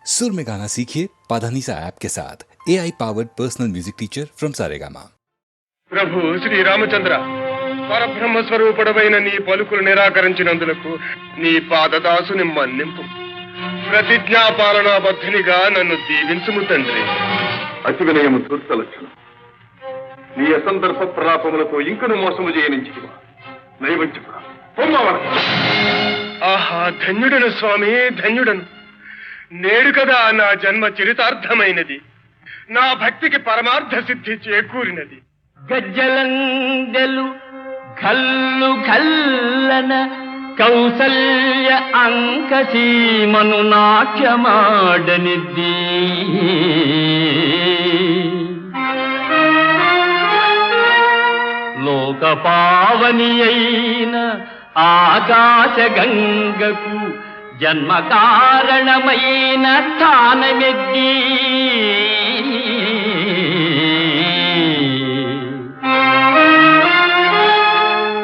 सुर में गाना सीखिए पाधानीसा ऐप के साथ AI powered personal music teacher from Saregama. ప్రభు శ్రీ రామచంద్ర పరబ్రహ్మ స్వరూపుడవైన నీ పలుకులు నిరాకరించినందులకు నీ పాదదాసుని మన్నింపు. ప్రతిజ్ఞాపాలనాబద్ధునిగా నన్ను దీవించుము తండ్రి. అతి వినయము దుర్త లక్షణం. నీ అసందర్భ ప్రలాపములతో ఇంకను మోసము చేయనించితివా నైవంచికుడా. ఆహా, ధన్యుడను స్వామి, ధన్యుడను. నేడు కదా నా జన్మ చరితార్థమైనది, నా భక్తికి పరమార్థ సిద్ధి చేకూరినది. గజ్జలందెలు కల్లు కల్లన కౌసల్య అంకసీమను నాట్యమాడనిద్ది. లోకపావని అయిన ఆకాశ గంగకు జన్మ కారణమైన స్థానమెద్ది.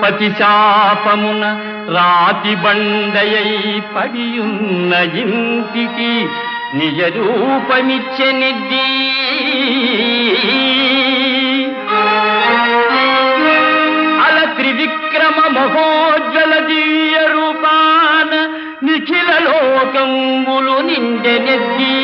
పతిశాపమున రాతి బండయై పడియున్న ఇంటికి నిజ రూపమిచ్చెనిద్ది. అల త్రివిక్రమ మహోజ్వల దివ్య రూపాన నిఖిల లోకంబులు నిండెనెద్ది.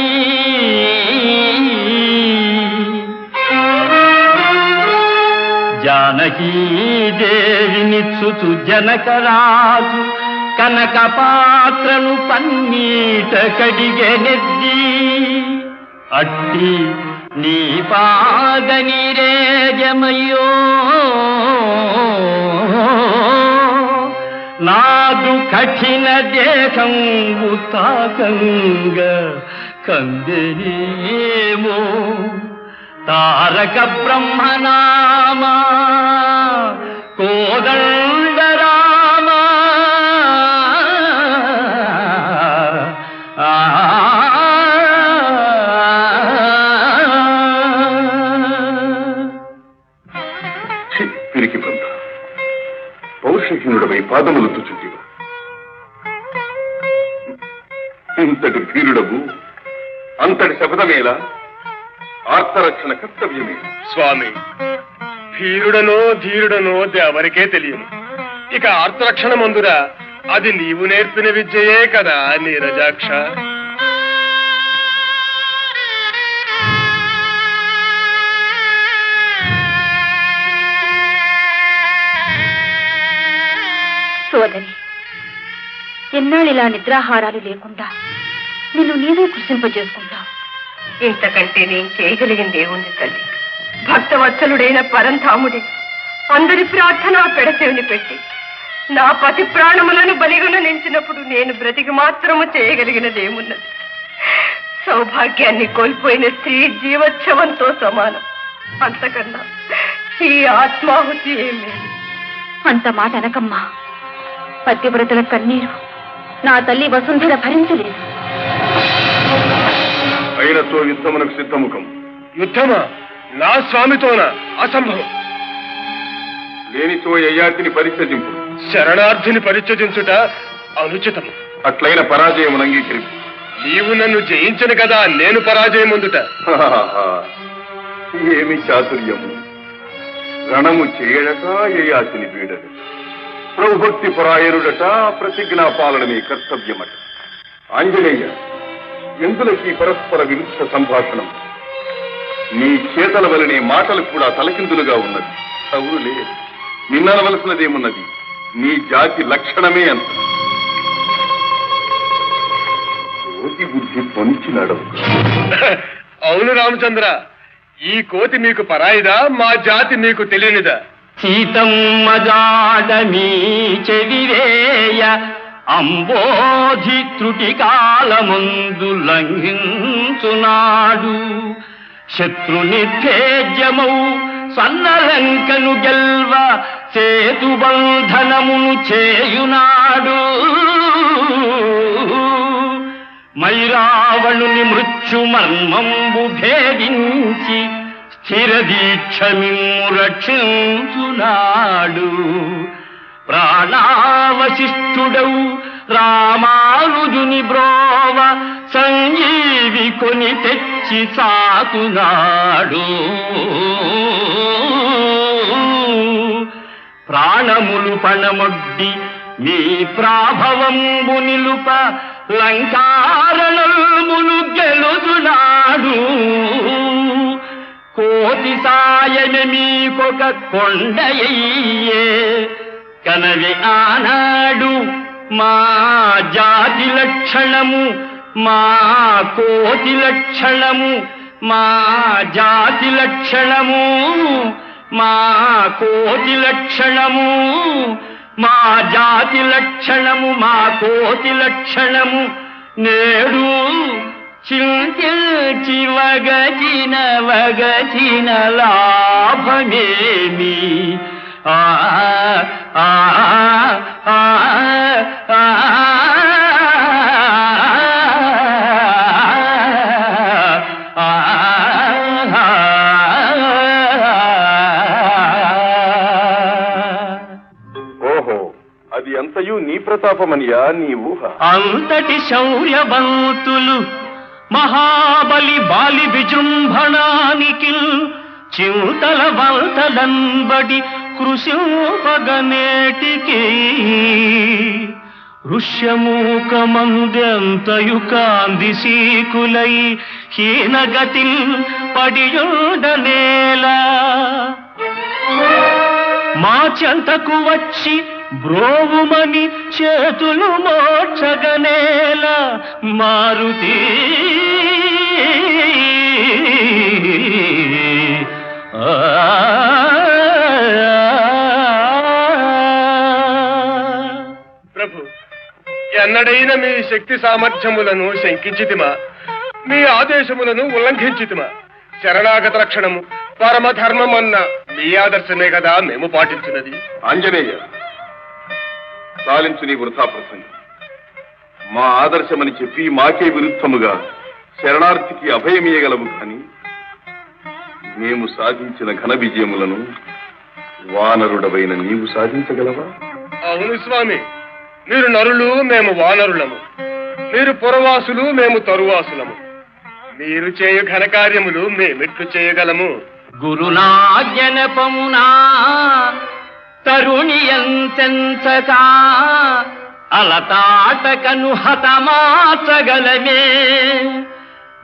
జానకీదేవినిచ్చుచు జనకరాజు కనక పాత్రను పన్నీట కడిగెనెద్ది. అట్టి నీ పాద నిరేజమయ్యో నాదు కఠిన దేహంబు తాకంగ కందెనేమో తారక బ్రహ్మనామా కోదండ రామ. పిరికి బంధ పౌరుషహీనుడమై పాదములు తుచుతివా. ఇంతటి ధీరుడవు అంతటి శపథమేలా. ఆర్తరక్షణ కర్తవ్యమే. స్వామి, ధీరుడనో ధీరుడనో ఎవరికే తెలియను. ఇక ఆర్తరక్షణ మందురా, అది నీవు నేర్పిన విద్యయే కదా నీరజాక్ష. సోదరి, ఎన్నాళ్ళిలా నిద్రాహారాలు లేకుండా నిన్ను నీవే కృషింపజేసుకుంటావు. ఇంతకంటే నేను చేయగలిగింది ఏముంది తల్లి? భక్తవత్సలుడైన పరంధాముడి అందరి ప్రార్థన పెడచెవిని పెట్టి నా పతి ప్రాణములను బలిగొన నించినప్పుడు నేను బ్రతికి మాత్రము చేయగలిగినది ఏమున్నది? సౌభాగ్యాన్ని కోల్పోయిన స్త్రీ జీవోత్సవంతో సమానం. అంతకన్నా ఈ ఆత్మాహుతి ఏమి? అంత మాట అనకమ్మా. పతివ్రతల కన్నీరు నా తల్లి వసుంధర భరించలేదు. అయినతో యుద్ధమునకు సిద్ధముఖం. యుద్ధమా? నా స్వామితోనా? అసంభవం. లేనితో యయాతిని పరిత్యజింపు. శరణార్థిని పరిత్యజించుట అనుచితము. అట్లైన పరాజయమును అంగీకరింపు. నీవు నన్ను జయించను కదా నేను పరాజయముందుట. ఏమి చాతుర్యము! రణము చేయడట యయాతిని వీడట. ప్రభుభక్తి పరాయణుడట. ప్రతిజ్ఞా పాలనమే కర్తవ్యమట. ఆంజనేయ, ఎందులకి పరస్పర విరుద్ధ సంభాషణం? నీ చేతల వలనే మాటలు కూడా తలకిందులుగా ఉన్నది. అవునులే, నిన్ననవలసినదేమున్నది? నీ జాతి లక్షణమే అంత. కోతి బుద్ధి పొంచి నడవు. అవును రామచంద్ర, ఈ కోతి మీకు పరాయిదా? మా జాతి మీకు తెలియనిదా? సీతమ్మ జాడమీ చెవిరేయ అంబోధి త్రుటి కాలమందు లంఘించునాడు. శత్రు నిర్భేద్యమౌ సన్నలంకను గెల్వ సేతుబంధనమును చేయునాడు. మైరావణుని మృత్యు మర్మంబు భేదించి స్థిర దీక్షమిమ్ము రక్షించునాడు. ప్రాణావశిష్ఠుడౌ రామానుజుని బ్రోవ సంజీవి ఇవి కొని తెచ్చి సాకునాడు. ప్రాణములు పణమొడ్డి మీ ప్రాభవంబు నిలుప లంకారణములు గెలుచునాడు. కోటి సాయమే మీకొక కొండయ్యే కనవి ఆనాడు. మా జాతి లక్షణము మా కోటి లక్షణము, మా జాతి లక్షణము మా కోటి లక్షణము, మా జాతి లక్షణము మా కోటి లక్షణము నేడు చింతించి వగచిన లాభమేమి. ఆ ఆ ఆ ఆ అంతయు నీ ప్రతాపమనియా నీ ఊహ. అంతటి శౌర్యవంతులు మహాబలి బాలి విజృంభణానికి చింతల వంతలంబడి కృషిపగనేటికి ఋష్యమూకమందెంతయు కాంది సీకులై హీనగతి పడియుండనేలా. మా చెంతకు వచ్చి బ్రోవుమని చేతులు మోక్షగనేల మారుతి. ప్రభు, ఎన్నడైనా మీ శక్తి సామర్థ్యములను శంకించితిమా? మీ ఆదేశములను ఉల్లంఘించితిమా? శరణాగత రక్షణము పరమధర్మమన్న మీ ఆదర్శమే కదా మేము పాటించినది. ఆంజనేయ, సాలించు నీ వృథా ప్రసంగం. మా ఆదర్శమని చెప్పి మాకే విరుద్ధముగా శరణార్థికి అభయమీయగలవు కాని మేము సాధించిన ఘన విజయములను వానరుడవైన నీవు సాధించగలవా? అవును స్వామి, మీరు నరులు, మేము వానరులము. మీరు పురవాసులు, మేము తరువాసులము. మీరు చేయు ఘనకార్యములు మేమెట్లు చేయగలము? గురునాజ్ఞనపమునా తరుణి ఎంతెంచక అలతాటకను హతమాచగలమే.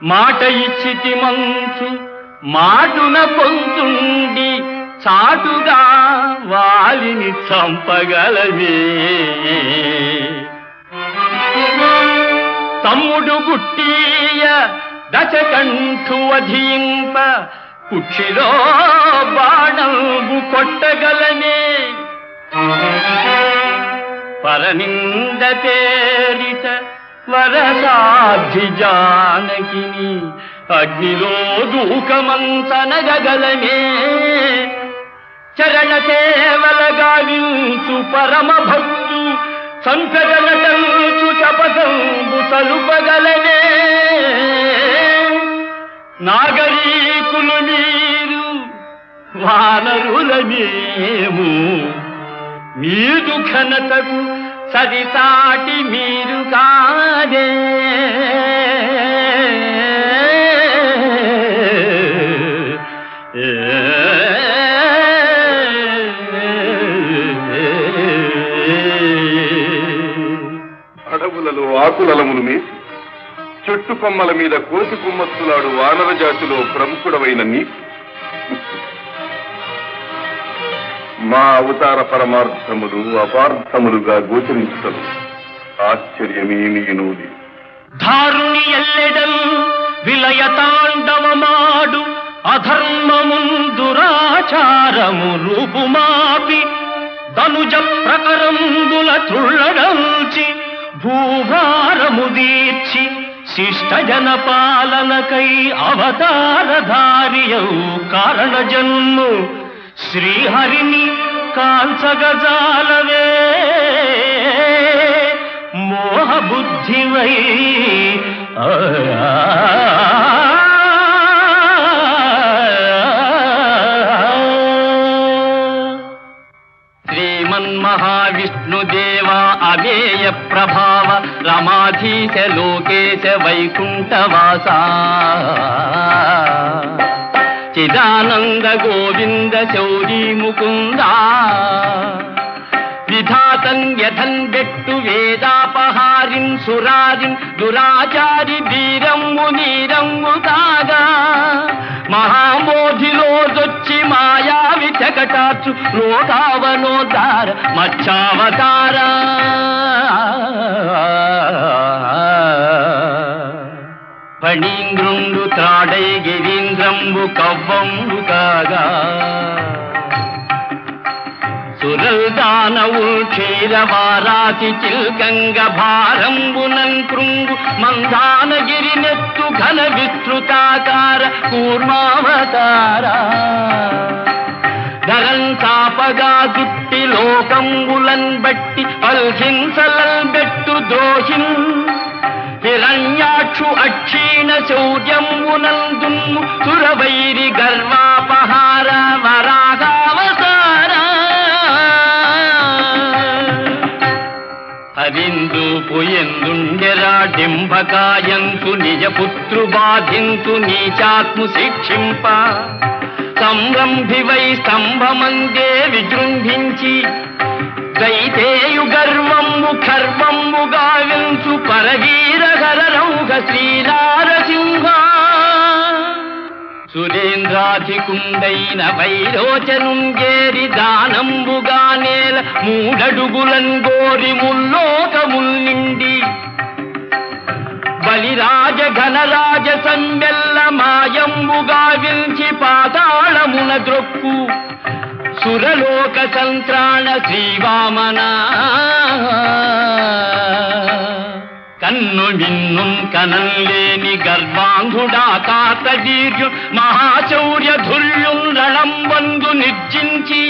మాట ఇచ్చితి మంచు మాటున పొంచుండి చాటుగా వాలిని చంపగలమే. తమ్ముడు గుట్టీయ దశకంఠు వధింప కుక్షిలో బాణంబు కొట్టగలనే. పరనింద పేరిత వరసాధ్వి జానకిని అగ్నిలో దూకమంచనగలమే. చరణ సేవల గావించు పరమ భక్తు సంపదలటంచు చపదంబు సలుపగలనే. నాగరీకులు మీరు వానరులమేము, మీదు ఘనతకు సరిసాటి మీరు కాదే. అడవులలో ఆకులలములు మేసి చెట్టు కొమ్మల మీద కోతి కుమ్మత్తులాడు వానర జాతిలో ప్రముఖుడవైన నీ మా అవతార పరమార్థములు అపార్థములుగా గోచరించడం ఆశ్చర్యమేమీనూది. ధారుని ఎల్లెడల్ విలయతాండవమాడు అధర్మమున్ దురాచారము రూపుమాపి ధనుజ ప్రకరంబుల తుళ్ళడంచి భూభారము దీర్చి శిష్ట జన పాలనకై అవతారధారియౌ కారణ జన్ము శ్రీహరిని కాంచగజాలవే. మోహబుద్ధివై శ్రీమన్మహావిష్ణుదేవ అవేయ ప్రభావ రమాధీశ లోకేశ వైకుంఠవాస చిదానంద గోవింద శౌరీ ముకుంద విధాతన్ యథన్ బెట్టు వేదాపహారిన్ సురారిన్ దురాచారి వీరమ్ము నీరమ్ము కాగా మహామోధిలోదొచ్చి మాయావి చకటాచు లోకావనోద్ధార మచ్చావతార ఫణీంద్రుండు త్రాడై గిరీంద్రంబు కవ్వంబు కాగా సురల్ దానవుల్ క్షీరవారాసి చిల్కంగ భారంబునన్ కృంగు మందానగిరి నెత్తు ఘన విస్తృతాకార కూర్మావతార ధరన్ తాపగా దుట్టి లోకంబులన్ బట్టి పల్హింసలన్ బెట్టు దోషిన్ హిరణ్యాక్షు అక్షీణ శౌర్యంబునందున్ను సురవైరి గర్వాపహార వరాగావతార హరిందూపు ఎందుండెరా డింభకాయంతు నిజపుత్రు బాధింతు నీచాత్ము శిక్షింప సంరంభివై స్తంభమందే విజృంభించి దైతేయు గర్వమ్ము ఖర్వమ్ము గావించు పరవీరహర రౌఘ శ్రీనారసింహ సురేంద్రాధికుండైన వైరోచనుంగేరి దానంబుగా నేల మూడడుగులన్ గోరి ముల్లోకముల్ నిండి బలిరాజ ఘనరాజ సంబెల్ల మాయంబుగా విల్చి పాతాళమున ద్రొక్కు సురలోక సంత్రాణ శ్రీవామన కన్ను విన్ను కనల్లేని గర్వాంధుడా కాతదీర్ఘు మహాశౌర్య ధుర్యుం రణంబందు నిర్జించి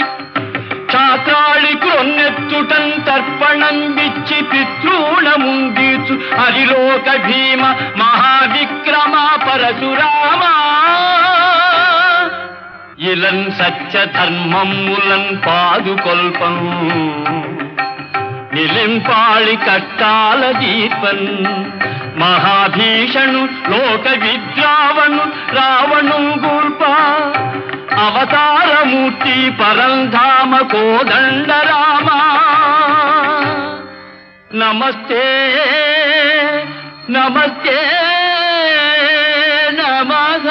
క్షాత్రాళి క్రొన్నెత్తుటం తర్పణం విచ్చి పితృణముందీచు హరిలోక భీమ మహావిక్రమ పరశురామా ఇలన్ సత్య ధర్మములన్ పాదుకొల్పం నిలింపాళి కట్టాల దీపన్ మహాభీషణు లోక విద్రావణు రావణు గూల్ప అవతారమూర్తి పరంధామ కోదండ రామ నమస్తే నమస్తే నమః.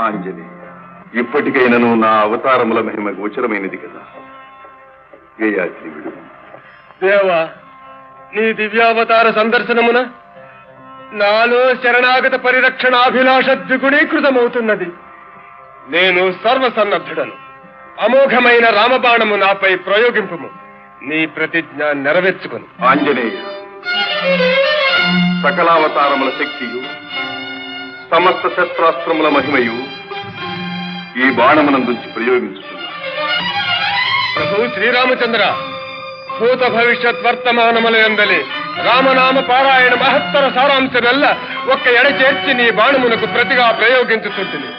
ఆంజనేయ, ఇప్పటికైనను నా అవతారముల మహిమ గోచరమైనది కదా. గయాత్రి విడు. దేవా, నీ దివ్యావతార సందర్శనమున నాలో శరణాగత పరిరక్షణాభిలాష ద్విగుణీకృతమవుతున్నది. నేను సర్వసన్నద్ధుడను. అమోఘమైన రామబాణము నాపై ప్రయోగింపుము. నీ ప్రతిజ్ఞ నెరవేర్చుకును. ఆంజనేయ, సకలావతారముల శక్తియు సమస్త శస్త్రాస్త్రముల మహిమయు ఈ బాణమునందుంచి ప్రయోగించుతున్నా. ప్రభు శ్రీరామచంద్ర, భూత భవిష్యత్ వర్తమానముల యందలి రామనామ పారాయణ మహత్తర సారాంశమెల్ల ఒక్క ఎడ చేర్చి నీ బాణమునకు ప్రతిగా ప్రయోగించుతుంటుంది.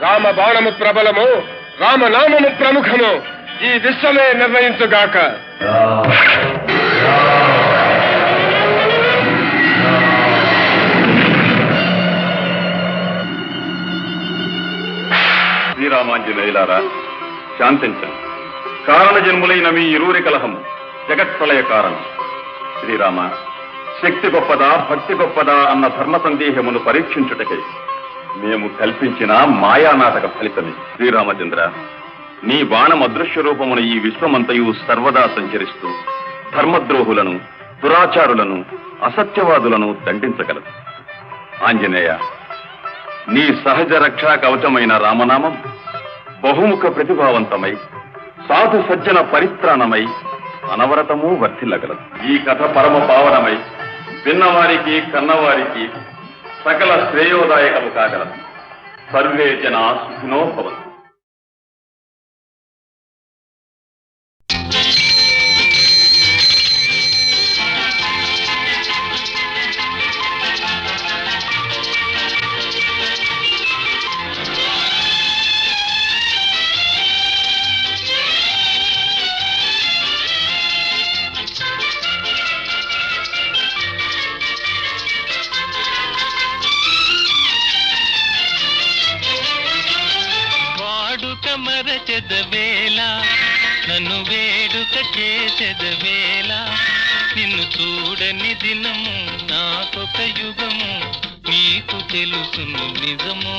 రామ బాణము ప్రబలము, రామనామము ప్రముఖము, ఈ విశ్వమే నిర్ణయించుగాక. శ్రీరామాంజనేయులారా, శాంతించండి. కారణ జన్ములైన మీ ఇరువురి కలహం జగత్ప్రళయ కారణం. శ్రీరామ, శక్తి గొప్పదా భక్తి గొప్పదా అన్న ధర్మ సందేహమును పరీక్షించుటకై మేము కల్పించిన మాయానాటక ఫలితమే. శ్రీరామచంద్ర, నీ బాణం అదృశ్య రూపమున ఈ విశ్వమంతయు సర్వదా సంచరిస్తూ ధర్మద్రోహులను, దురాచారులను, అసత్యవాదులను దండించగలదు. ఆంజనేయ, నీ సహజ రక్షా కవచమైన రామనామం బహుముఖ ప్రతిభావంతమై సాధు సజ్జన పరిత్రాణమై అనవరతము వర్ధిల్లగలదు. ఈ కథ పరమ పావనమై విన్నవారికి కన్నవారికి సకల శ్రేయోదాయకము కాగలదు. సర్వే జనా సుఖినో భవంతు. మరచెదవేళ నన్ను వేడుక చేసెదవేళ నిన్ను చూడని దినము నాకొక యుగము నీకు తెలుసును నిజము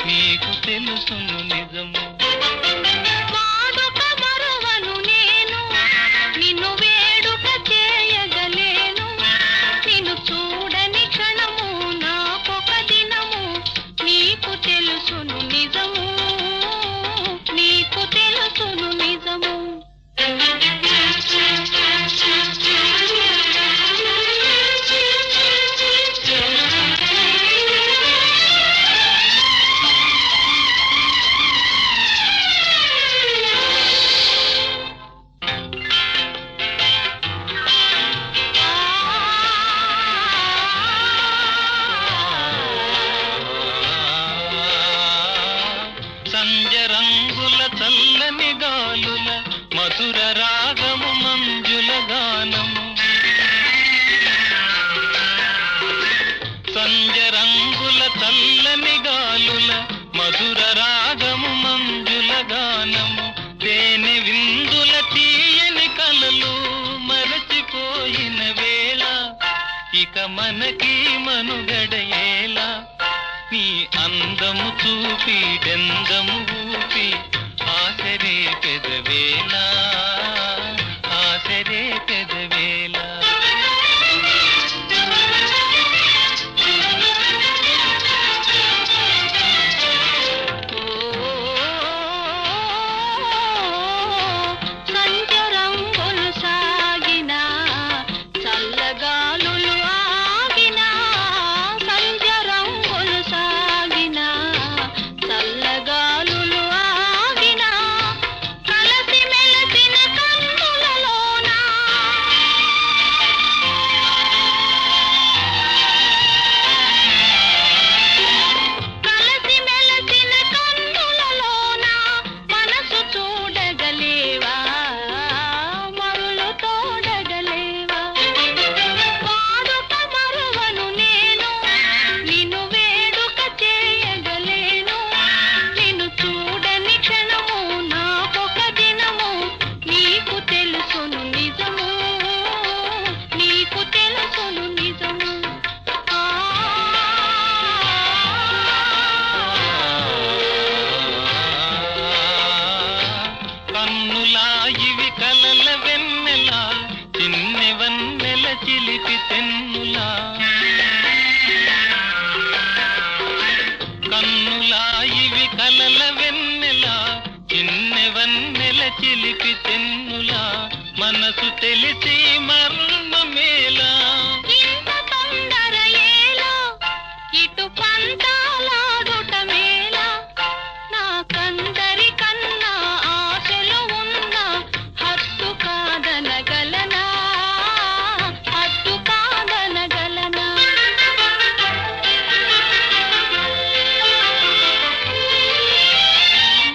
నీకు తెలుసును నిజము సంజరంగుల చల్లని గాలుల మధుర రాగము మంజుల గానము సంజరంగుల చల్లని గాలుల మధుర రాగము మంజుల గానము తేనె విందుల తీయని కలలు మరచిపోయిన వేళ ఇక మనకి మనుగడయేలా నీ అందము చూపి డెందము ఊపి ఆసరే పెదవేళ ఆసరే పెదవేళ సంజరంగులు సాగిన చల్లగాలులు ఆగిన సంజరంగులు సాగిన చల్లగాలులు ఆగిన కలసి మెలసిన కన్నులలోన కలసి మెలసిన కన్నులలోన మనసు చూడగలేవా మరులు తోడగలేవా వాడుక మరువను నేను నిన్ను వేడుక చేయగలేను నిన్ను చూడని క్షణము నాకొక దినము నీకు తెలుసును నిజము నీకు తెలుసును నిజము కన్నులా ఇవి కలల వెన్నెలా చిన్నె వన్నెల చిలిపి తెన్నులా కన్నులా ఇవి కలల వెన్నెలా చిన్నె వన్నెల చిలిపి తెన్నులా మనసు తెలిసి మర్మమేలా ఇంత తొందర ఏలా ఇటు పంతాలాడుట మేలా నాకందరి కన్నా ఆశలు ఉన్నా హద్దు కాదనగలనా హద్దు కాదనగలనా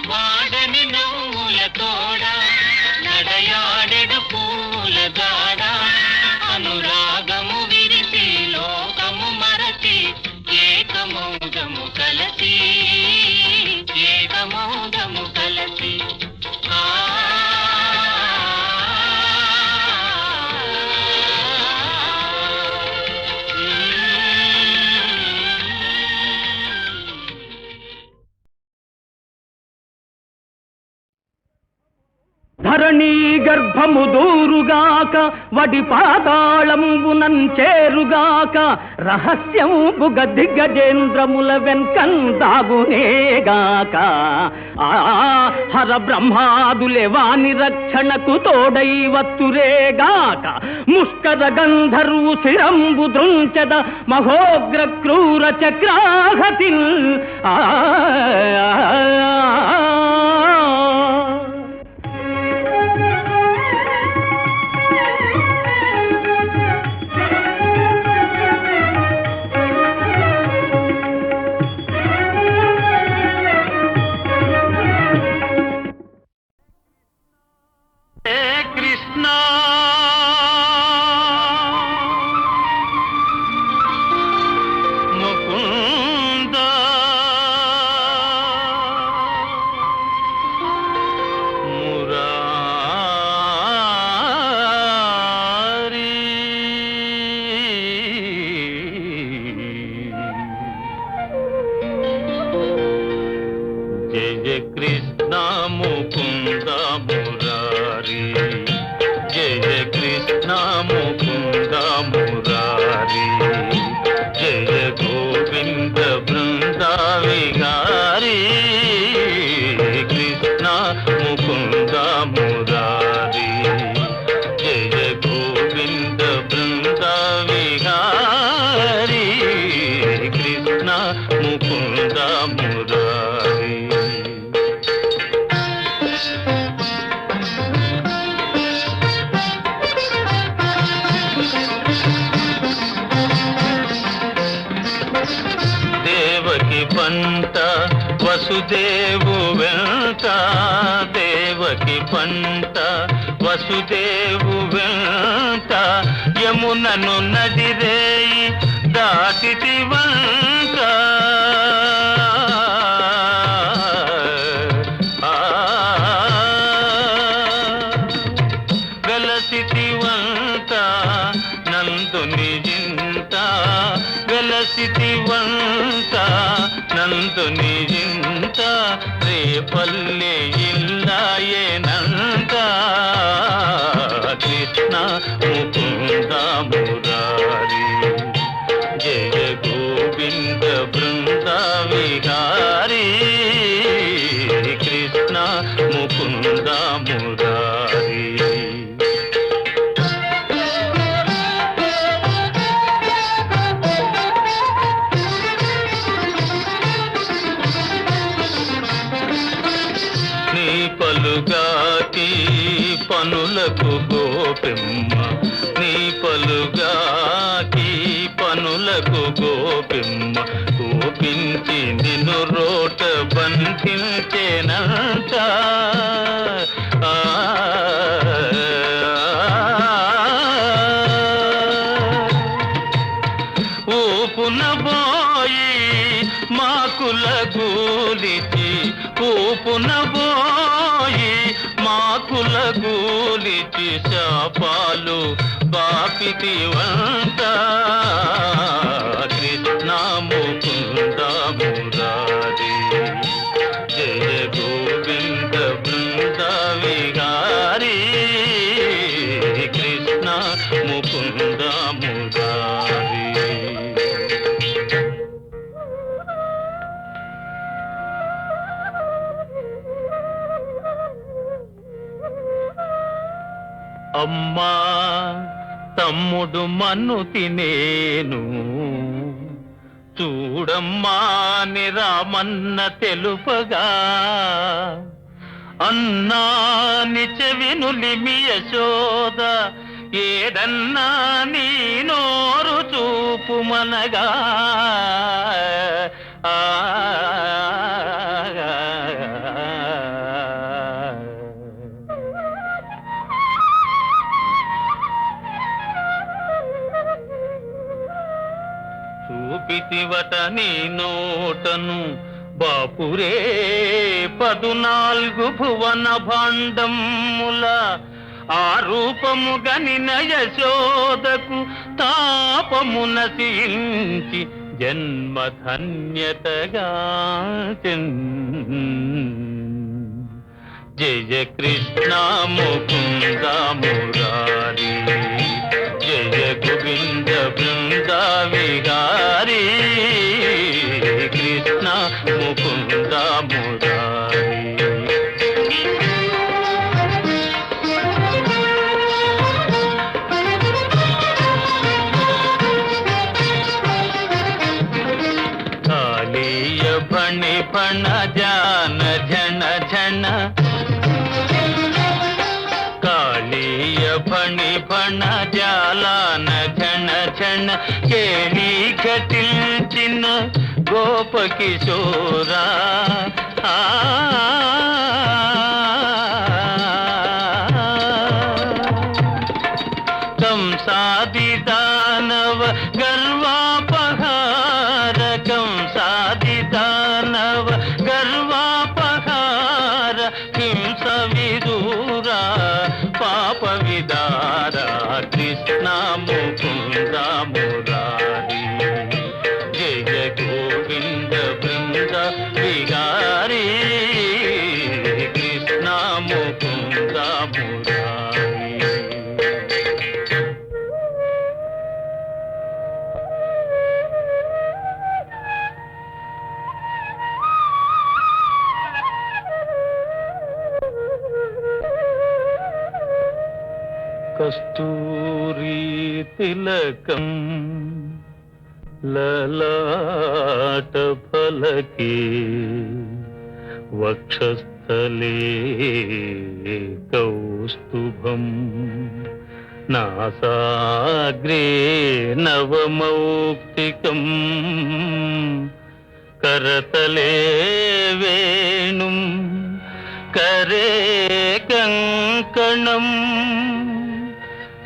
వాడని నవ్వుల తోడ నడయాడెడు పూల దాడ అనురాగము విరిసి లోకము మరచి ఏకమౌదము కలసి ఏకమౌదము కలసి ధరణీ గర్భము దూరుగాక వడి పాతాళంబునం చేరుగాక రహస్యంబుగ దిగ్గజేంద్రముల వెన్కందాగునేగాక ఆ హర బ్రహ్మాదులే వాని రక్షణకు తోడై వత్తురేగాక ముష్కర గంధర్వు శిరంబు దృంచద మహోగ్ర క్రూర చక్రాహతిల్ కృష్ణ ముకుంద పంట వసుదేవు వెంట దేవకి పంట వసుదేవు వెంట యమునను నదిరేయి దాటితి వంట వెలసితి వంట నందుని జింత వెలసితి వంట నందుని జింత రేపల్లె ఇల్లాయేనంత కృష్ణ ముకుంద మురారి జయ గోవింద బృంద విహారీ కృష్ణ ముకుంద మురారి పలుగాకి పనులకు గోపిమ్మ నీ పలుగాకి పనులకు గోపిమ్మ గోపించి నిన్ను రోట బంధించేనంట ఊపున పోయి మాకుల గూలిచి ఊపున పోయి మాకుల గూలిచి శాపాలు బాపితి వంట కృష్ణ ముకుంద మురారి జయ గోవింద బృంద విహారీ కృష్ణ ముకుంద మురారి అమ్మా తమ్ముడు మన్ను తినేను చూడమ్మా నిరామన్న తెలుపగా అన్నా నిచవినులిమి యశోద ఏడన్నా నీ నోరు చూపుమనగా చూపితివట నీ నోటను బాపురే 14 భువన భాండముల ఆ రూపము గనిన యశోదకు తాపమున సించి జన్మధన్యతగా జయ కృష్ణ ముకుంద మురారి జయ గోవింద బృంద విహారీ కృష్ణ ముకుంద మురారి కాళీయ ఫణి ఫణ జాన ఝణ ఝణ కాళీయ ఫణి ఫణ జాలాన ఝణ ఝణ కేళీ ఘటిల్చిన గోప కిశోరా కంసాది దానవ గర్వాపహార కంసాది దానవ గర్వాపహార హింస విదూరా పాప విదార కృష్ణ ముకుంద మురారి జయ గోవింద బృంద విహారీ కృష్ణ ముకుంద మురారి కస్తూరీ తిలకం లలాట ఫలకే వక్షస్థలే కౌస్తుభం నాసాగ్రే నవమౌక్తికం करतले वेणुं करे कङ्कणम्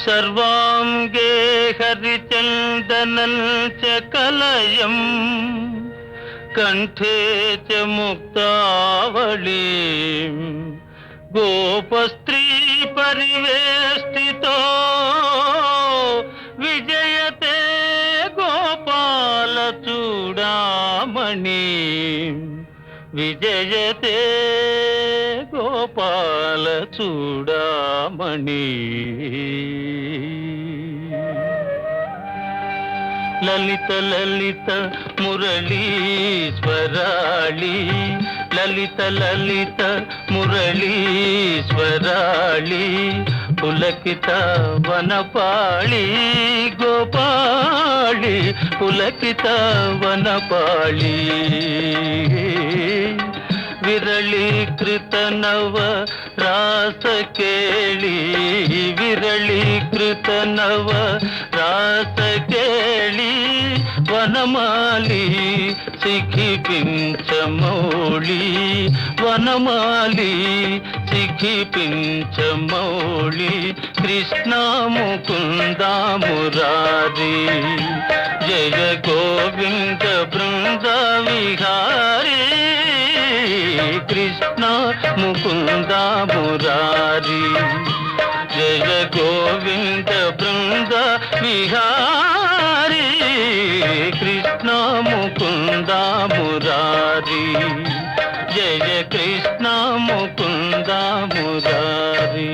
सर्वाङ्गे हरिचन्दनं च कलयम् कंठे च मुक्तावलीं गोपस्त्री परिवेष्टितो विजयते गोपाल चूडामणि विजयते गोपाल चूडामणि ललित ललित मुरलीश्वराळि ललित ललित मुरलीश्वराळि पुलकित वनपाळि गोपाळि पुलकित वनपाळि विरलीकृत नव रास केळि विरलीकृत नव रास केळि वनमाली सिखिपिंचमौळि वनमाली सिखिपिंचमौळि कृष्ण मुकुंद मुरारी जय गोविंद बृंद विहारी कृष्ण मुकुंद मुरारी जय गोविंद बृंद विहारी कृष्ण मुकुंद मुरारी जय कृष्ण मुकुंद मुरारी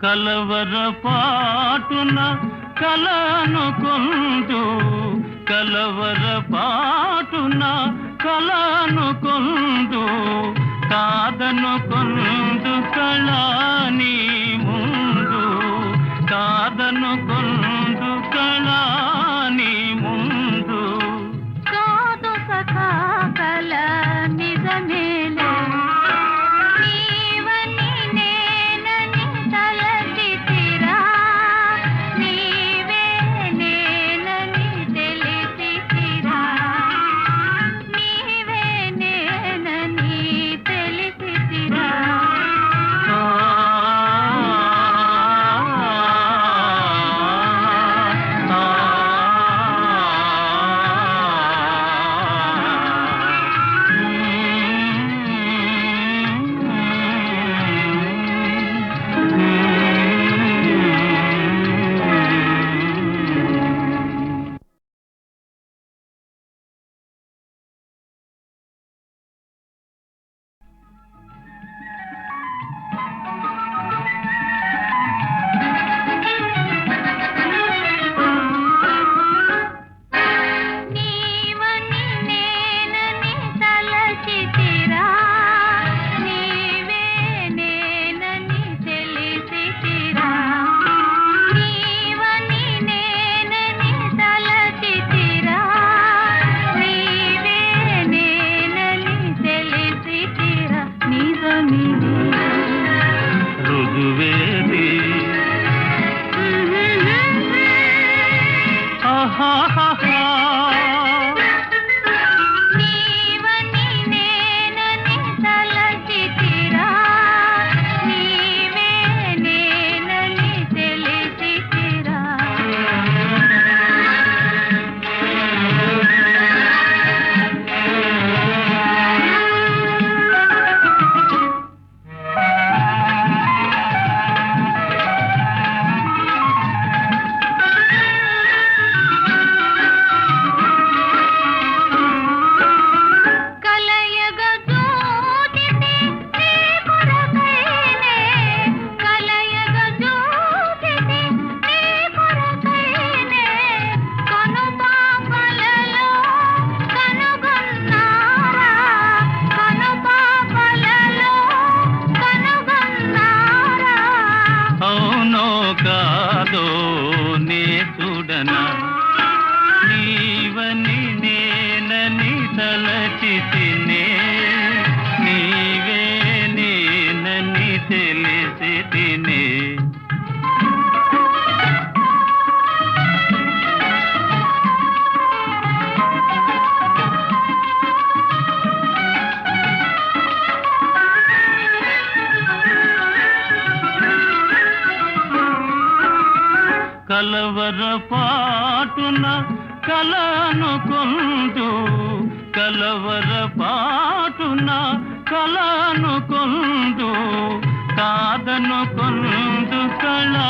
కలవర పాటున కలనుకొందు కలవర పాటున కలనుకొందు కాదనుకొందు కళాని ముందు కాదనుకొందు కళాని కాదో నే చూడనా నీవని నేనని తలచితినే నీవే నేనని తెలిసి తినే కలవర పాటున కలనుకొందు కలవర పాటున కలనుకొందు కాదనుకొందు కళా